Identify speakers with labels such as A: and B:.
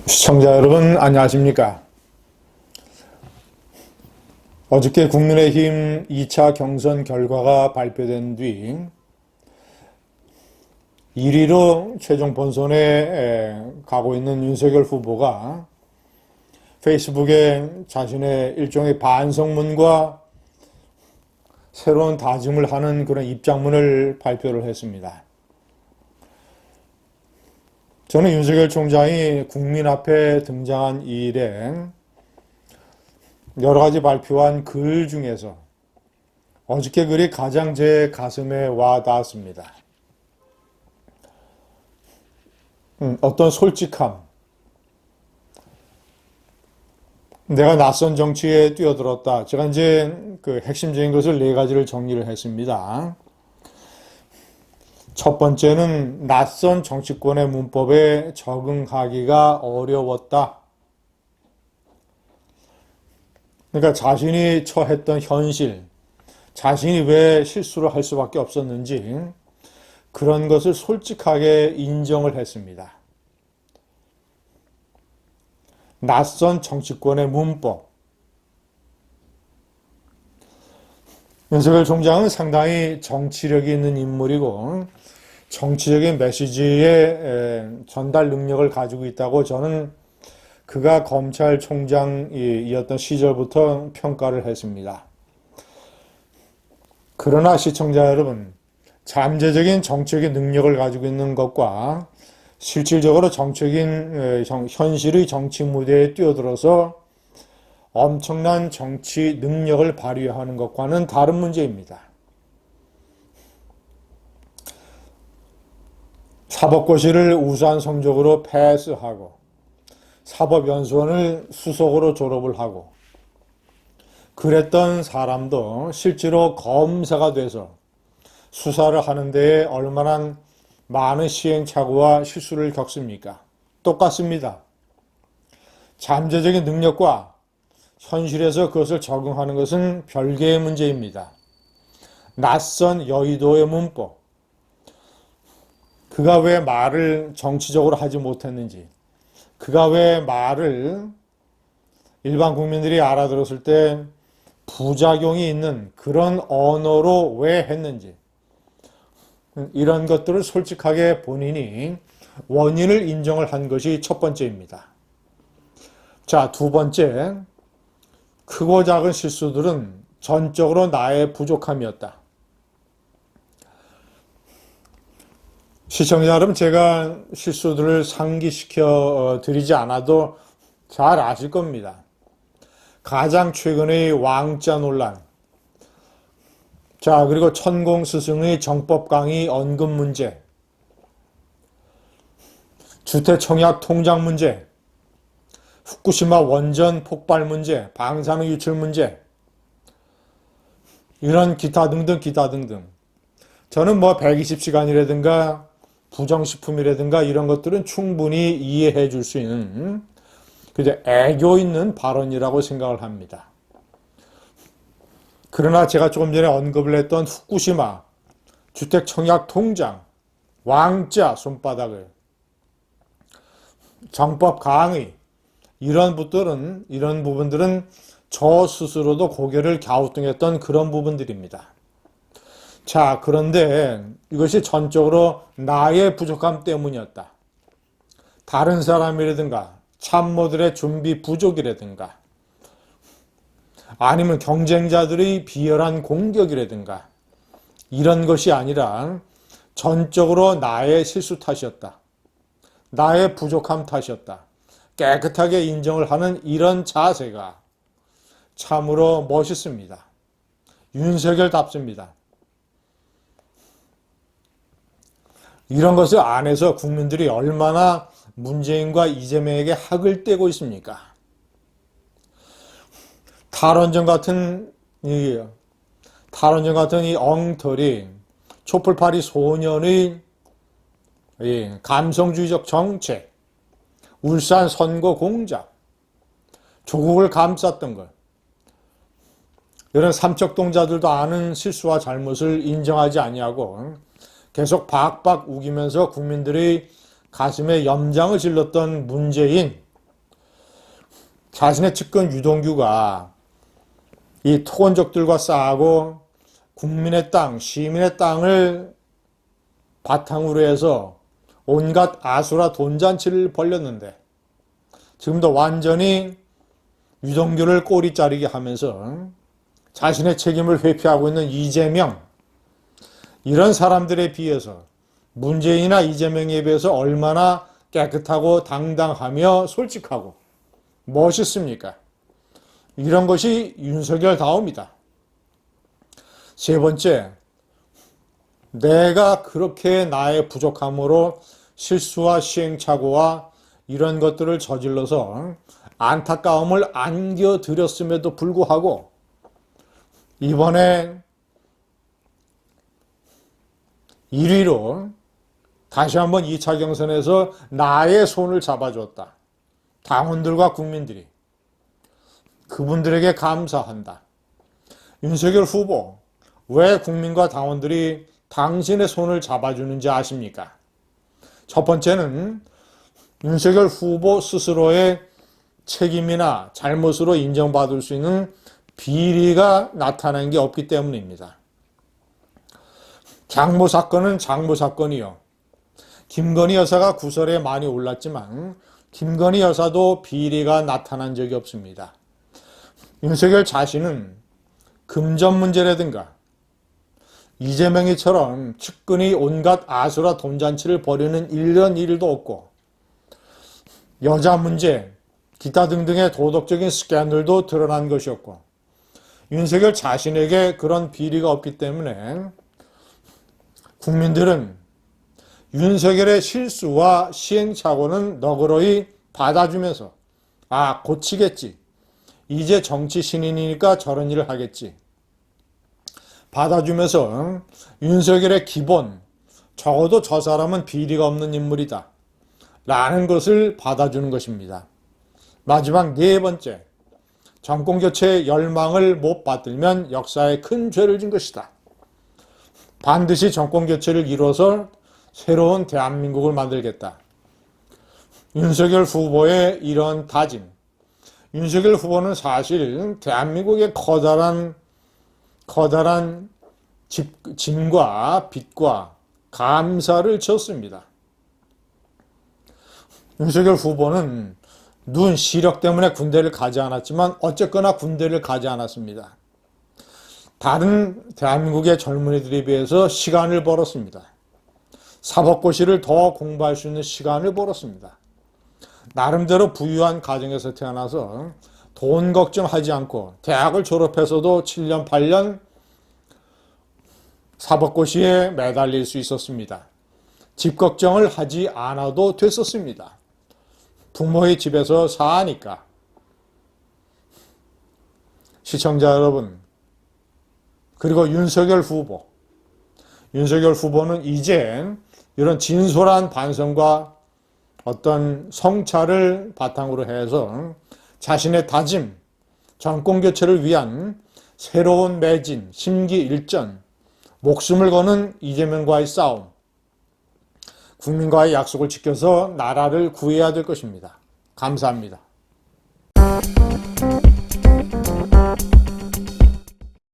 A: 시청자 여러분, 안녕하십니까? 어저께 국민의힘 2차 경선 결과가 발표된 뒤 1위로 최종 본선에 가고 있는 윤석열 후보가 페이스북에 자신의 일종의 반성문과 새로운 다짐을 하는 그런 입장문을 발표를 했습니다. 저는 윤석열 총장이 국민 앞에 등장한 이래 여러 가지 발표한 글 중에서 어저께 글이 가장 제 가슴에 와 닿았습니다. 어떤 솔직함, 내가 낯선 정치에 뛰어들었다. 제가 이제 그 핵심적인 것을 네 가지를 정리를 했습니다. 첫 번째는 낯선 정치권의 문법에 적응하기가 어려웠다. 그러니까 자신이 처했던 현실, 자신이 왜 실수를 할 수밖에 없었는지 그런 것을 솔직하게 인정을 했습니다. 낯선 정치권의 문법. 윤석열 총장은 상당히 정치력이 있는 인물이고 정치적인 메시지의 전달 능력을 가지고 있다고 저는 그가 검찰총장이었던 시절부터 평가를 했습니다. 그러나 시청자 여러분, 잠재적인 정치적인 능력을 가지고 있는 것과 실질적으로 정치적인 현실의 정치 무대에 뛰어들어서 엄청난 정치 능력을 발휘하는 것과는 다른 문제입니다. 사법고시를 우수한 성적으로 패스하고 사법연수원을 수석으로 졸업을 하고 그랬던 사람도 실제로 검사가 돼서 수사를 하는 데에 얼마나 많은 시행착오와 실수를 겪습니까? 똑같습니다. 잠재적인 능력과 현실에서 그것을 적응하는 것은 별개의 문제입니다. 낯선 여의도의 문법. 그가 왜 말을 정치적으로 하지 못했는지, 그가 왜 말을 일반 국민들이 알아들었을 때 부작용이 있는 그런 언어로 왜 했는지, 이런 것들을 솔직하게 본인이 원인을 인정을 한 것이 첫 번째입니다. 자, 두 번째, 크고 작은 실수들은 전적으로 나의 부족함이었다. 시청자 여러분, 제가 실수들을 상기시켜 드리지 않아도 잘 아실 겁니다. 가장 최근의 왕자 논란, 자, 그리고 천공 스승의 정법 강의 언급 문제, 주택청약 통장 문제, 후쿠시마 원전 폭발 문제, 방사능 유출 문제, 이런 기타 등등 기타 등등. 저는 뭐 120시간이라든가 부정식품이라든가 이런 것들은 충분히 이해해 줄 수 있는 그저 애교 있는 발언이라고 생각을 합니다. 그러나 제가 조금 전에 언급을 했던 후쿠시마 주택청약 통장, 왕자 손바닥을, 정법 강의, 이런 부분들은 저 스스로도 고개를 갸우뚱했던 그런 부분들입니다. 자, 그런데 이것이 전적으로 나의 부족함 때문이었다. 다른 사람이라든가 참모들의 준비 부족이라든가 아니면 경쟁자들의 비열한 공격이라든가 이런 것이 아니라 전적으로 나의 실수 탓이었다. 나의 부족함 탓이었다. 깨끗하게 인정을 하는 이런 자세가 참으로 멋있습니다. 윤석열답습니다. 이런 것을 안에서 국민들이 얼마나 문재인과 이재명에게 학을 떼고 있습니까? 탈원전 같은 이 엉터리, 촛불파리 소년의 감성주의적 정책, 울산 선거 공작, 조국을 감쌌던 것, 이런 삼척동자들도 아는 실수와 잘못을 인정하지 아니하고 계속 박박 우기면서 국민들의 가슴에 염장을 질렀던 문재인, 자신의 측근 유동규가 이 토건족들과 싸우고 국민의 땅, 시민의 땅을 바탕으로 해서 온갖 아수라 돈잔치를 벌였는데 지금도 완전히 유동규를 꼬리 자르게 하면서 자신의 책임을 회피하고 있는 이재명, 이런 사람들에 비해서 문재인이나 이재명에 비해서 얼마나 깨끗하고 당당하며 솔직하고 멋있습니까? 이런 것이 윤석열다움이다. 세 번째, 내가 그렇게 나의 부족함으로 실수와 시행착오와 이런 것들을 저질러서 안타까움을 안겨드렸음에도 불구하고 이번에 1위로 다시 한번 2차 경선에서 나의 손을 잡아줬다. 당원들과 국민들이. 그분들에게 감사한다. 윤석열 후보, 왜 국민과 당원들이 당신의 손을 잡아주는지 아십니까? 첫 번째는 윤석열 후보 스스로의 책임이나 잘못으로 인정받을 수 있는 비리가 나타난 게 없기 때문입니다. 장모 사건은 장모 사건이요. 김건희 여사가 구설에 많이 올랐지만 김건희 여사도 비리가 나타난 적이 없습니다. 윤석열 자신은 금전 문제라든가 이재명이처럼 측근이 온갖 아수라 돈잔치를 벌이는 이런 일도 없고 여자 문제, 기타 등등의 도덕적인 스캔들도 드러난 것이었고 윤석열 자신에게 그런 비리가 없기 때문에 국민들은 윤석열의 실수와 시행착오는 너그러이 받아주면서 아, 고치겠지. 이제 정치 신인이니까 저런 일을 하겠지. 받아주면서 윤석열의 기본, 적어도 저 사람은 비리가 없는 인물이다. 라는 것을 받아주는 것입니다. 마지막 네 번째, 정권교체의 열망을 못 받들면 역사에 큰 죄를 진 것이다. 반드시 정권교체를 이뤄서 새로운 대한민국을 만들겠다. 윤석열 후보의 이런 다짐. 윤석열 후보는 사실 대한민국의 커다란 짐과 빚과 감사를 졌습니다. 윤석열 후보는 눈 시력 때문에 군대를 가지 않았지만 어쨌거나 군대를 가지 않았습니다. 다른 대한민국의 젊은이들에 비해서 시간을 벌었습니다. 사법고시를 더 공부할 수 있는 시간을 벌었습니다. 나름대로 부유한 가정에서 태어나서 돈 걱정하지 않고 대학을 졸업해서도 7년, 8년 사법고시에 매달릴 수 있었습니다. 집 걱정을 하지 않아도 됐었습니다. 부모의 집에서 사니까. 시청자 여러분, 그리고 윤석열 후보는 이제 이런 진솔한 반성과 어떤 성찰을 바탕으로 해서 자신의 다짐, 정권교체를 위한 새로운 매진, 심기일전, 목숨을 거는 이재명과의 싸움, 국민과의 약속을 지켜서 나라를 구해야 될 것입니다. 감사합니다.